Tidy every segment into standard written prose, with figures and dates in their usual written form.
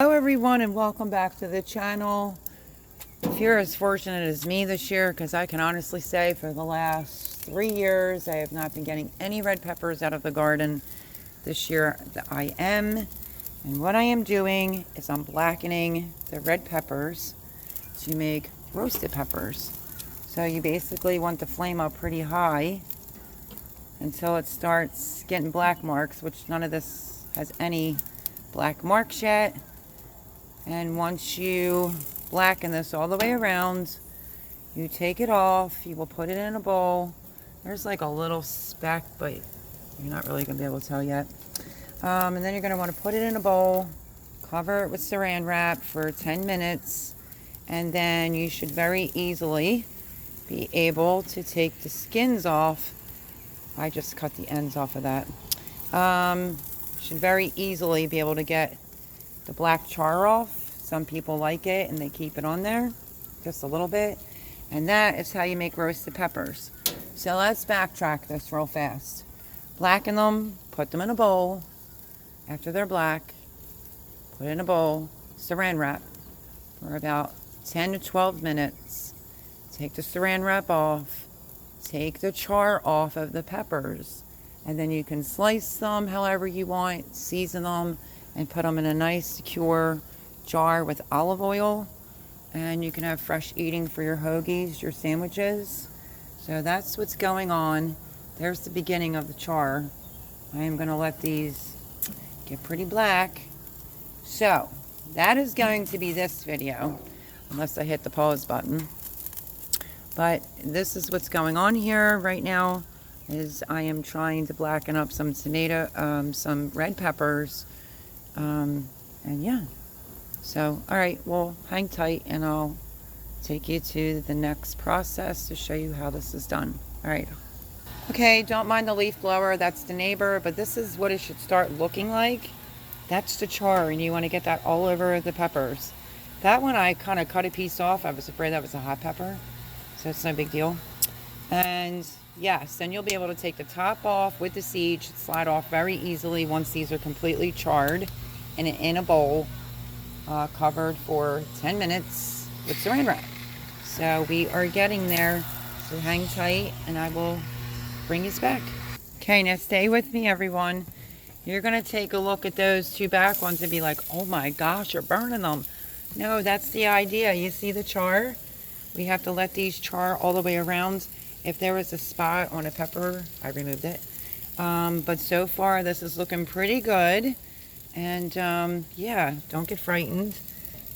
Hello everyone and welcome back to the channel. If you're as fortunate as me this year, because I can honestly say for the last 3 years I have not been getting any red peppers out of the garden. This year I am, and what I am doing is I'm blackening the red peppers to make roasted peppers. So you basically want the flame up pretty high until it starts getting black marks, which none of this has any black marks yet. And once you blacken this all the way around, you take it off, you will put it in a bowl. There's like a little speck, but you're not really gonna be able to tell yet. And then you're gonna wanna put it in a bowl, cover it with saran wrap for 10 minutes, and then you should very easily be able to take the skins off. I just cut the ends off of that. Should very easily be able to get the black char off. Some people like it and they keep it on there just a little bit, and that is how you make roasted peppers. So let's backtrack this real fast. Blacken them, put them in a bowl. After they're black, put it in a bowl, saran wrap for about 10 to 12 minutes. Take the saran wrap off, take the char off of the peppers, and then you can slice them however you want, season them, and put them in a nice secure jar with olive oil, and you can have fresh eating for your hoagies, your sandwiches. So that's what's going on. There's the beginning of the char. I am going to let these get pretty black. So that is going to be this video, unless I hit the pause button. But this is what's going on here right now, is I am trying to blacken up some some red peppers. And yeah, so all right, well, hang tight and I'll take you to the next process to show you how this is done. All right, okay, don't mind the leaf blower, that's the neighbor, but this is what it should start looking like. That's the char, and you want to get that all over the peppers. That one I kind of cut a piece off. I was afraid that was a hot pepper, so it's no big deal. And yes, then you'll be able to take the top off with the seed, should slide off very easily once these are completely charred, and in a bowl, covered for 10 minutes with saran wrap. So we are getting there, so hang tight and I will bring you back. Okay, now stay with me everyone. You're gonna take a look at those two back ones and be like, oh my gosh, you're burning them. No, that's the idea. You see the char? We have to let these char all the way around. If there was a spot on a pepper, I removed it. But so far this is looking pretty good. And yeah, don't get frightened.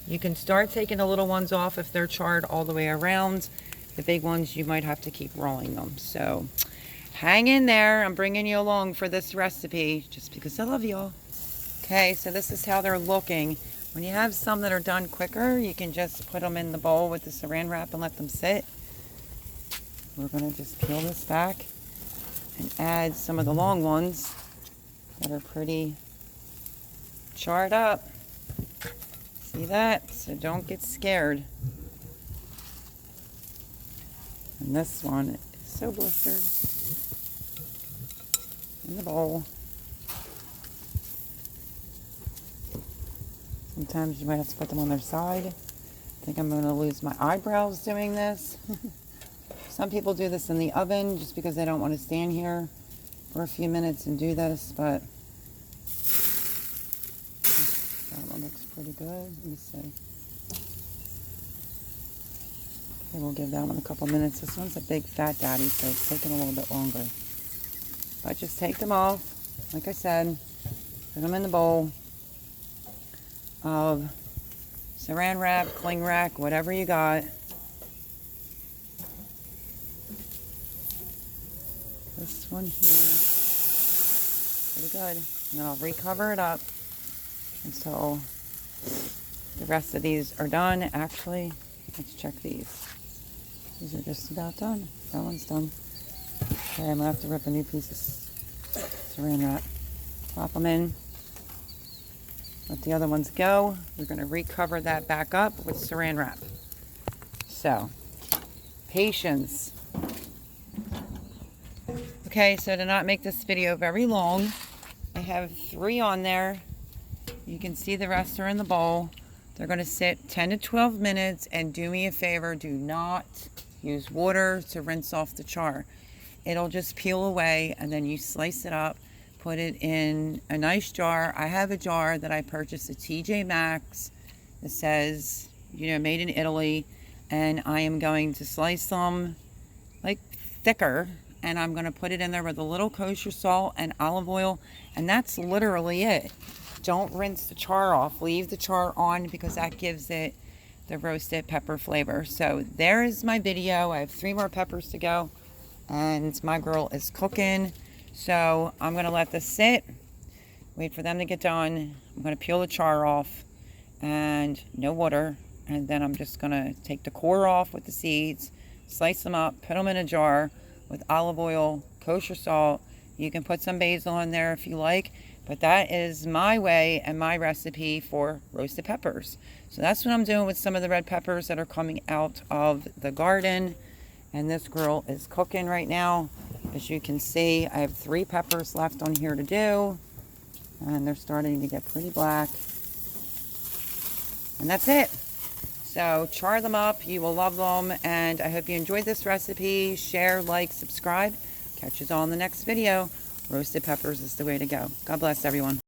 You can start taking the little ones off if they're charred all the way around. The big ones, you might have to keep rolling them. So hang in there. I'm bringing you along for this recipe just because I love y'all. Okay, so this is how they're looking. When you have some that are done quicker, you can just put them in the bowl with the saran wrap and let them sit. We're going to just peel this back and add some of the long ones that are pretty charred up. See that? So don't get scared. And this one is so blistered. In the bowl. Sometimes you might have to put them on their side. I think I'm going to lose my eyebrows doing this. Some people do this in the oven just because they don't want to stand here for a few minutes and do this, but that one looks pretty good. Let me see. Okay, we'll give that one a couple minutes. This one's a big fat daddy, so it's taking a little bit longer. But just take them off, like I said, put them in the bowl of saran wrap, cling wrap, whatever you got. This one here, pretty good. And then I'll recover it up until the rest of these are done. Actually, let's check these. These are just about done. That one's done. Okay, I'm gonna have to rip a new piece of saran wrap. Plop them in. Let the other ones go. We're gonna recover that back up with saran wrap. So, patience. Okay, so to not make this video very long, I have 3 on there, You can see the rest are in the bowl. They're going to sit 10 to 12 minutes, and do me a favor, do not use water to rinse off the char. It'll just peel away, and then you slice it up, put it in a nice jar. I have a jar that I purchased at TJ Maxx that says, made in Italy, and I am going to slice them like thicker, and I'm going to put it in there with a little kosher salt and olive oil, and that's literally it. Don't rinse the char off. Leave the char on because that gives it the roasted pepper flavor. So there is my video. I have 3 more peppers to go, and my girl is cooking. So I'm going to let this sit, wait for them to get done. I'm going to peel the char off, and no water. And then I'm just going to take the core off with the seeds, slice them up, put them in a jar with olive oil, kosher salt. You can put some basil in there if you like, but that is my way and my recipe for roasted peppers. So that's what I'm doing with some of the red peppers that are coming out of the garden. And this girl is cooking right now. As you can see, I have 3 peppers left on here to do, and they're starting to get pretty black. And that's it. So char them up. You will love them. And I hope you enjoyed this recipe. Share, like, subscribe. Catch us all in the next video. Roasted peppers is the way to go. God bless everyone.